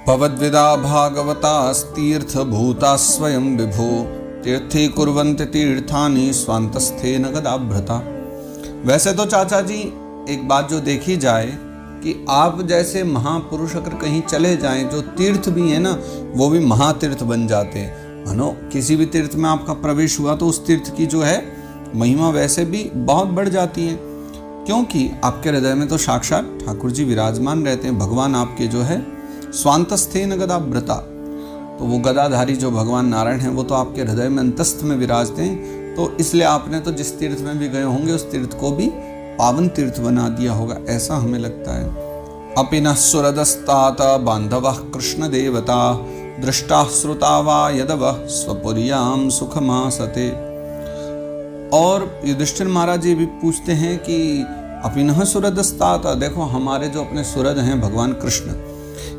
भवद्विदा भागवतास्तीर्थ भूता स्वयं विभो तीर्थे कुर्वन्ति तीर्थानि स्वान्तस्थे न गदाभ्रता। वैसे तो चाचा जी एक बात जो देखी जाए कि आप जैसे महापुरुष अगर कहीं चले जाएं, जो तीर्थ भी है ना वो भी महातीर्थ बन जाते हैं। मानो किसी भी तीर्थ में आपका प्रवेश हुआ तो उस तीर्थ की जो है महिमा वैसे भी बहुत बढ़ जाती है, क्योंकि आपके हृदय में तो साक्षात ठाकुर जी विराजमान रहते हैं। भगवान आपके जो है स्वांतस्थे न गदाभ्रता, तो वो गदाधारी जो भगवान नारायण हैं वो तो आपके हृदय में अंतस्थ में विराजते हैं। तो इसलिए आपने तो जिस तीर्थ में भी गए होंगे उस तीर्थ को भी पावन तीर्थ बना दिया होगा, ऐसा हमें लगता है। अपिनः सुरदस्तात बांधवः कृष्ण देवता दृष्टा श्रुता वा यदवः स्वपुर्याम सुखमासते। और युधिष्ठिर महाराज जी भी पूछते हैं कि अपिनः सुरदस्तात, देखो हमारे जो अपने सुरद हैं भगवान कृष्ण,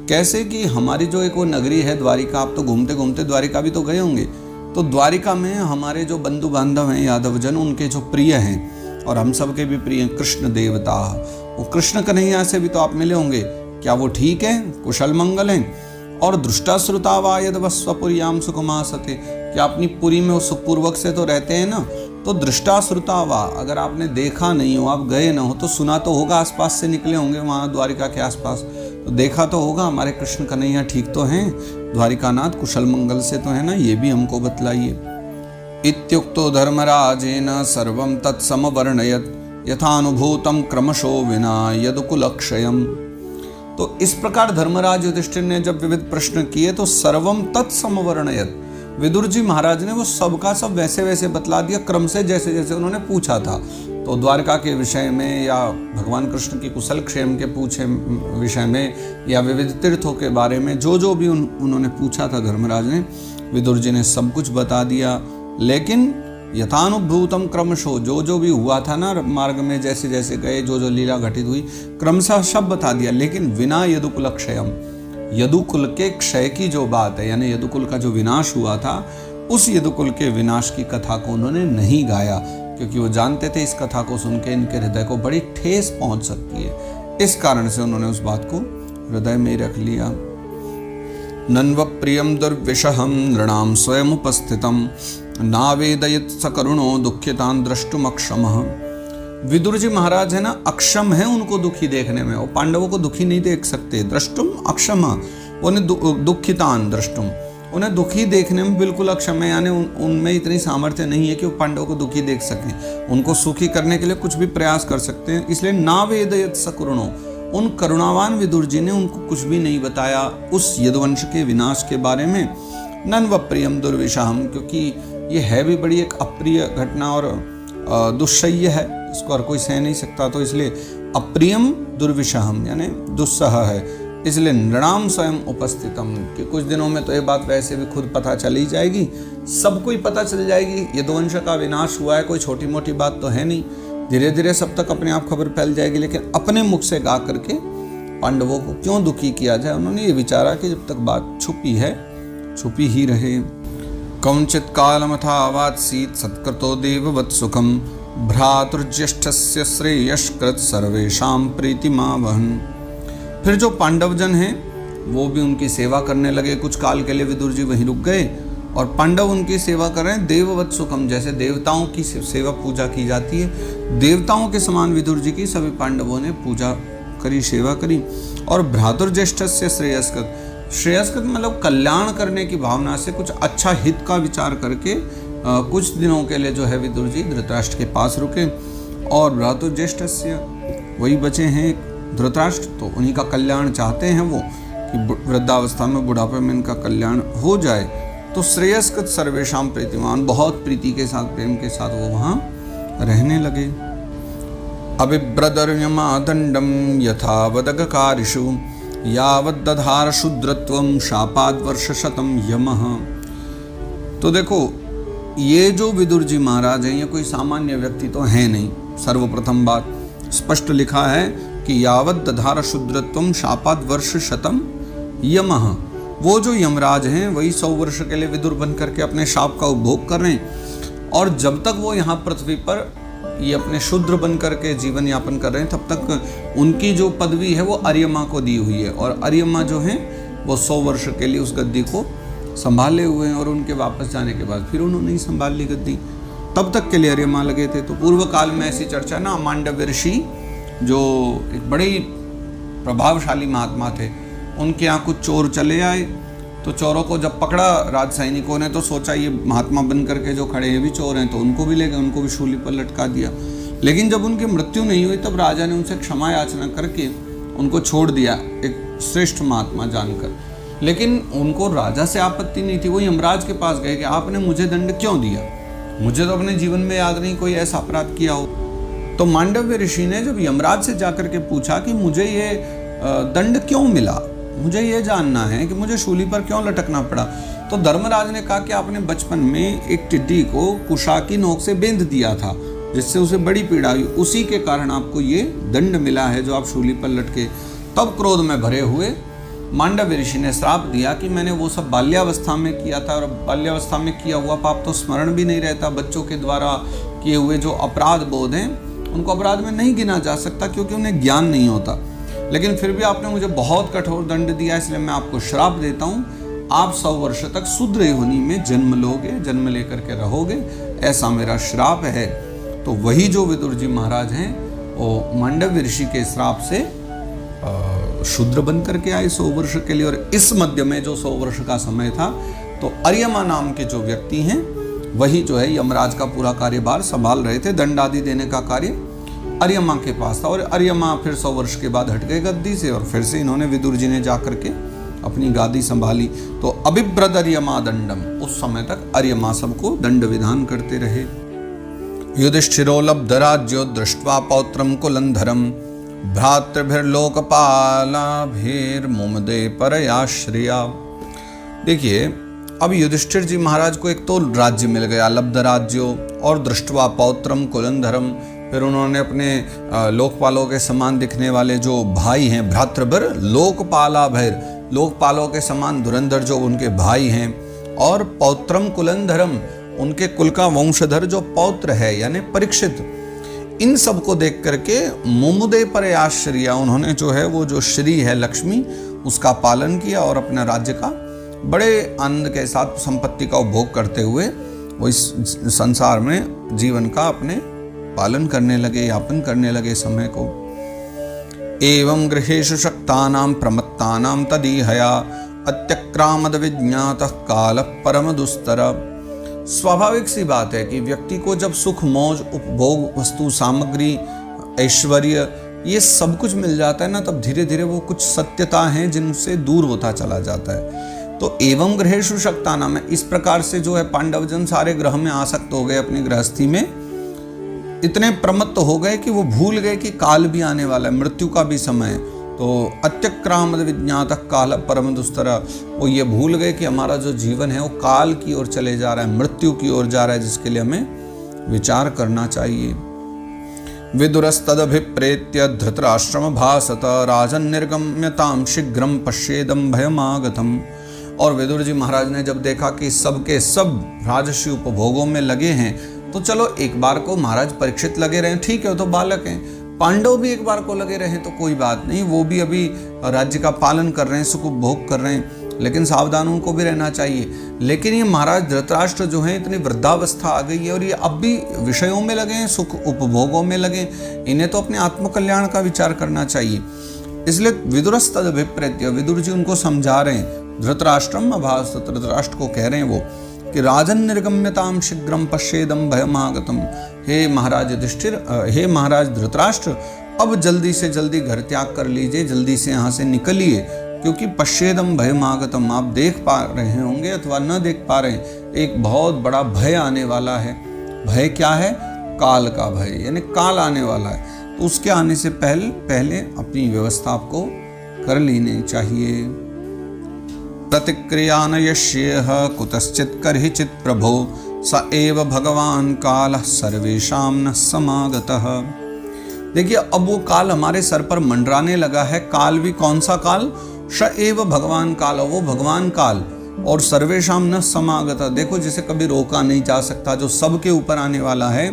कैसे कि हमारी जो एक वो नगरी है द्वारिका, आप तो घूमते घूमते द्वारिका भी तो गए होंगे, तो द्वारिका में हमारे जो बंधु बांधव हैं यादव जन, उनके जो प्रिय हैं और हम सब के भी प्रिय कृष्ण देवता, वो कृष्ण कन्हैया से भी तो आप मिले होंगे। क्या वो ठीक है, कुशल मंगल हैं? और दृष्टा श्रुता वा यदवः स्वपुर्याम सुखमासते, क्या अपनी पुरी में वो सुखपूर्वक से तो रहते हैं ना। तो दृष्टा श्रुता वा, अगर आपने देखा नहीं हो, आप गए ना हो, तो सुना तो होगा, आसपास से निकले होंगे वहाँ द्वारिका के आसपास, तो देखा तो होगा हमारे कृष्ण कन्हैया ठीक तो हैं, द्वारिकानाथ कुशल मंगल से तो है ना, ये भी हमको बतलाइए। इत्युक्तो धर्मराजेन सर्वं तत्समवर्णयत् यथानुभूतं क्रमशो विना यदुकुलक्षयम्। तो इस प्रकार धर्मराज युधिष्ठिर ने जब विविध प्रश्न किए तो सर्वं तत्समवर्णयत्, विदुर जी महाराज ने वो सबका सब वैसे वैसे बतला दिया, क्रम से जैसे जैसे उन्होंने पूछा था। तो द्वारका के विषय में या भगवान कृष्ण की कुशल क्षेम के पूछे विषय में या विविध तीर्थों के बारे में जो जो भी उन्होंने पूछा था धर्मराज ने, विदुर जी ने सब कुछ बता दिया। लेकिन यथानुभूतम क्रमशो, जो जो भी हुआ था ना मार्ग में, जैसे जैसे गए, जो जो लीला घटित हुई क्रमशः सब बता दिया, लेकिन बिना यदुकुल क्षयम, यदुकुल के क्षय की जो बात है, यानी यदुकुल का जो विनाश हुआ था, उस यदुकुल के विनाश की कथा को उन्होंने नहीं गाया, क्योंकि वो जानते थे इस कथा को सुन के इनके हृदय को बड़ी ठेस पहुंच सकती है। इस कारण से उन्होंने उस बात को हृदय में रख लिया। नन्व प्रियम दुर्विषहम नृणाम स्वयं उपस्थितम नावेदयत सकरुणो दुखितान द्रष्टुम अक्षमः। विदुर जी महाराज है ना, अक्षम है उनको दुखी देखने में, वो पांडवों को दुखी नहीं देख सकते। द्रष्टुम अक्षमः, उन्हें दुखितान द्रष्टुम, उन्हें दुखी देखने में बिल्कुल अक्षम है, यानी उनमें इतनी सामर्थ्य नहीं है कि वो पांडवों को दुखी देख सकें। उनको सुखी करने के लिए कुछ भी प्रयास कर सकते हैं, इसलिए नावेदयत सकरुणो, उन करुणावान विदुर जी ने उनको कुछ भी नहीं बताया उस यदुवंश के विनाश के बारे में। नन्व प्रियम दुर्विषहम, क्योंकि ये है भी बड़ी एक अप्रिय घटना और दुस्सह्य है, इसको हर कोई सह नहीं सकता, तो इसलिए अप्रियम दुर्विषहम यानी दुस्सह है, इसलिए नृणाम स्वयं उपस्थितम, कि कुछ दिनों में तो ये बात वैसे भी खुद पता चली जाएगी, सबको ही पता चल जाएगी यदुवंश का विनाश हुआ है, कोई छोटी मोटी बात तो है नहीं, धीरे धीरे सब तक अपने आप खबर फैल जाएगी। लेकिन अपने मुख से गा करके पांडवों को क्यों दुखी किया जाए, उन्होंने ये विचारा कि जब तक बात छुपी है छुपी ही रहे। कौंचित कालमथावात्सीत् सत्कृतो देववत् सुखम भ्रातृज्येष्ठस्य श्रेयस्कृत सर्वेषां प्रीतिमावहन्। फिर जो पांडवजन हैं वो भी उनकी सेवा करने लगे। कुछ काल के लिए विदुर जी वहीं रुक गए और पांडव उनकी सेवा कर रहे हैं। देववत् सुखम, जैसे देवताओं की सेवा पूजा की जाती है, देवताओं के समान विदुर जी की सभी पांडवों ने पूजा करी, सेवा करी। और भ्रातृज्येष्ठस्य श्रेयस्कृत, श्रेयस्कृत मतलब कल्याण करने की भावना से कुछ अच्छा हित का विचार करके कुछ दिनों के लिए जो है विदुर जी धृतराष्ट्र के पास रुके। और भ्रातृज्येष्ठस्य, वही बचे हैं धृतराष्ट्र, तो उन्हीं का कल्याण चाहते हैं वो, कि वृद्धावस्था में बुढ़ापे में इनका कल्याण हो जाए। तो श्रेयस्कृत सर्वेषां प्रीतिमान, बहुत प्रीति के साथ, प्रेम के साथ वो वहाँ रहने लगे। अबिभ्रदर्यमादंडम यथा वदगकारिषु यावद्दधार शूद्रत्वं शापाद्वर्षशतं यमः। तो देखो ये जो विदुर जी महाराज हैं ये कोई सामान्य व्यक्ति तो है नहीं। सर्वप्रथम बात स्पष्ट लिखा है कि यावद्दधार शूद्रत्वं शापाद्वर्षशतं यमः, वो जो यमराज हैं वही 100 वर्ष के लिए विदुर बन करके अपने शाप का उपभोग कर रहे हैं। और जब तक वो यहाँ पृथ्वी पर ये अपने शूद्र बन करके जीवन यापन कर रहे हैं तब तक उनकी जो पदवी है वो अर्यमा को दी हुई है। और अर्यमा जो है वो 100 वर्ष के लिए उस गद्दी को संभाले हुए हैं और उनके वापस जाने के बाद फिर उन्होंने ही संभाल ली गद्दी। तब तक के लिए अर्यमा लगे थे। तो पूर्व काल में ऐसी चर्चा ना, मांडव्य ऋषि जो एक बड़े ही प्रभावशाली महात्मा थे, उनके यहाँ कुछ चोर चले आए। तो चोरों को जब पकड़ा राज सैनिकों ने तो सोचा ये महात्मा बन करके जो खड़े हैं भी चोर हैं, तो उनको भी ले गए, उनको भी शूली पर लटका दिया। लेकिन जब उनकी मृत्यु नहीं हुई तब राजा ने उनसे क्षमा याचना करके उनको छोड़ दिया, एक श्रेष्ठ महात्मा जानकर। लेकिन उनको राजा से आपत्ति नहीं थी। वो यमराज के पास गए कि आपने मुझे दंड क्यों दिया, मुझे तो अपने जीवन में याद नहीं कोई ऐसा अपराध किया हो। तो मांडव्य ऋषि ने जब यमराज से जाकर के पूछा कि मुझे ये दंड क्यों मिला, मुझे ये जानना है कि मुझे शूली पर क्यों लटकना पड़ा, तो धर्मराज ने कहा कि आपने बचपन में एक टिड्डी को कुशा की नोक से बेंध दिया था, जिससे उसे बड़ी पीड़ा हुई, उसी के कारण आपको ये दंड मिला है जो आप शूली पर लटके। तब क्रोध में भरे हुए मांडव्य ऋषि ने श्राप दिया कि मैंने वो सब बाल्यावस्था में किया था, और बाल्यावस्था में किया हुआ पाप तो स्मरण भी नहीं रहता। बच्चों के द्वारा किए हुए जो अपराध बोध हैं उनको अपराध में नहीं गिना जा सकता, क्योंकि उन्हें ज्ञान नहीं होता। लेकिन फिर भी आपने मुझे बहुत कठोर दंड दिया, इसलिए मैं आपको श्राप देता हूँ, आप 100 वर्ष तक शूद्र योनि में जन्म लोगे, जन्म लेकर के रहोगे, ऐसा मेरा श्राप है। तो वही जो विदुर जी महाराज हैं वो मांडव्य ऋषि के श्राप से शूद्र बन करके आए 100 वर्ष के लिए। और इस मध्य में जो 100 वर्ष का समय था, तो अर्यमा नाम के जो व्यक्ति हैं वही जो है यमराज का पूरा कार्यभार संभाल रहे थे। दंड आदि देने का कार्य अर्यमा के पास था, और अर्यमा फिर 100 वर्ष के बाद हट गए गद्दी से, और फिर से इन्होंने विदुर जी ने जाकर के अपनी गादी संभाली। तो अभिव्रत अर्यमा दंडम, उस समय तक अर्यमा सबको दंड विधान करते रहे। युधिष्ठिरो लब्ध राज्यो दृष्ट्वा पौत्रम कुलंधरम भ्रातृभिर्लोकपालाभिर्मुमदे परयाश्रिया। देखिए, अब युधिष्ठिर जी महाराज को एक तो राज्य मिल गया, लब्ध राज्यो, और दृष्ट्वा पौत्रम कुलंधरम, फिर उन्होंने अपने लोकपालों के समान दिखने वाले जो भाई हैं, भ्रातृभिर लोकपालाभिर, लोकपालों के समान धुरंधर जो उनके भाई हैं, और पौत्रम कुलंधरम, उनके कुल का वंशधर जो पौत्र है यानी परीक्षित। इन सब को देख करके मुमुदे पर आश्रया, उन्होंने जो है वो जो श्री है लक्ष्मी, उसका पालन किया और अपने राज्य का बड़े आनंद के साथ संपत्ति का उपभोग करते हुए वो इस संसार में जीवन का अपने पालन करने लगे, यापन करने लगे समय को। एवं गृहेषु शक्तानां प्रमत्तानां तदीहया अत्यक्रामद विज्ञातः कालः परम दुस्तर। स्वाभाविक सी बात है कि व्यक्ति को जब सुख, मौज, उपभोग, वस्तु, सामग्री, ऐश्वर्य, ये सब कुछ मिल जाता है ना, तब धीरे धीरे वो कुछ सत्यता है जिनसे दूर होता चला जाता है। तो एवं गृहेषु शक्तानां में इस प्रकार से जो है पांडवजन सारे ग्रह में आसक्त हो गए, अपनी गृहस्थी में इतने प्रमत्त हो गए कि वो भूल गए कि काल भी आने वाला है, मृत्यु का भी समय है। तो अत्यक्रामद विज्ञातः काल परम दुस्तर, वो ये भूल गए कि हमारा जो जीवन है वो काल की ओर चले जा रहा है, मृत्यु की ओर जा रहा है, जिसके लिए हमें विचार करना चाहिए। विदुरस्तदभिप्रेत्य धृतराष्ट्रम भासत राजन निर्गम्यताम शीघ्रम पश्येदम भयमागतम। और विदुर जी महाराज ने जब देखा कि सबके सब राजसी उपभोगों में लगे हैं, तो चलो एक बार को महाराज परीक्षित लगे रहे, ठीक है, वो तो बालक हैं, पांडव भी एक बार को लगे रहे तो कोई बात नहीं, वो भी अभी राज्य का पालन कर रहे हैं, सुख उपभोग कर रहे हैं, लेकिन सावधान उनको भी रहना चाहिए। लेकिन ये महाराज धृतराष्ट्र जो है इतनी वृद्धावस्था आ गई है और ये अब भी विषयों में लगे हैं, सुख उपभोगों में लगे, इन्हें तो अपने आत्मकल्याण का विचार करना चाहिए। इसलिए विदुरस्तद अभिप्रेत्य, विदुर जी उनको समझा रहे हैं, धृतराष्ट्रम अभास, धृतराष्ट्र को कह रहे हैं वो कि राजन निर्गम्यताम शीघ्रम पश्येदम भयमागतम। हे महाराज युधिष्ठिर, हे महाराज धृतराष्ट्र, अब जल्दी से जल्दी घर त्याग कर लीजिए, जल्दी से यहाँ से निकलिए, क्योंकि पश्येदम भयमागतम, आप देख पा रहे होंगे अथवा न देख पा रहे हैं, एक बहुत बड़ा भय आने वाला है। भय क्या है? काल का भय, यानी काल आने वाला है। तो उसके आने से पहले अपनी व्यवस्था आपको कर लेनी चाहिए। प्रतिक्रिया न यश्येह कुतश्चित् कर्हिचित् प्रभो स एव भगवान कालः सर्वेषां न समागतः। देखिए, अब वो काल हमारे सर पर मंडराने लगा है। काल भी कौन सा काल? स एव भगवान काल, वो भगवान काल, और सर्वेषां न समागतः, देखो जिसे कभी रोका नहीं जा सकता, जो सबके ऊपर आने वाला है,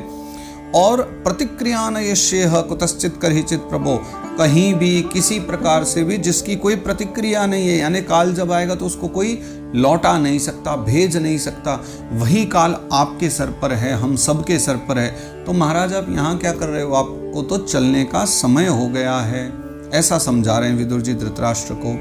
और प्रतिक्रिया न यश्येह कुतश्चित करहिचित प्रभो, कहीं भी किसी प्रकार से भी जिसकी कोई प्रतिक्रिया नहीं है, यानी काल जब आएगा तो उसको कोई लौटा नहीं सकता, भेज नहीं सकता, वही काल आपके सर पर है, हम सबके सर पर है। तो महाराज आप यहाँ क्या कर रहे हो, आपको तो चलने का समय हो गया है, ऐसा समझा रहे हैं विदुर जी धृतराष्ट्र को।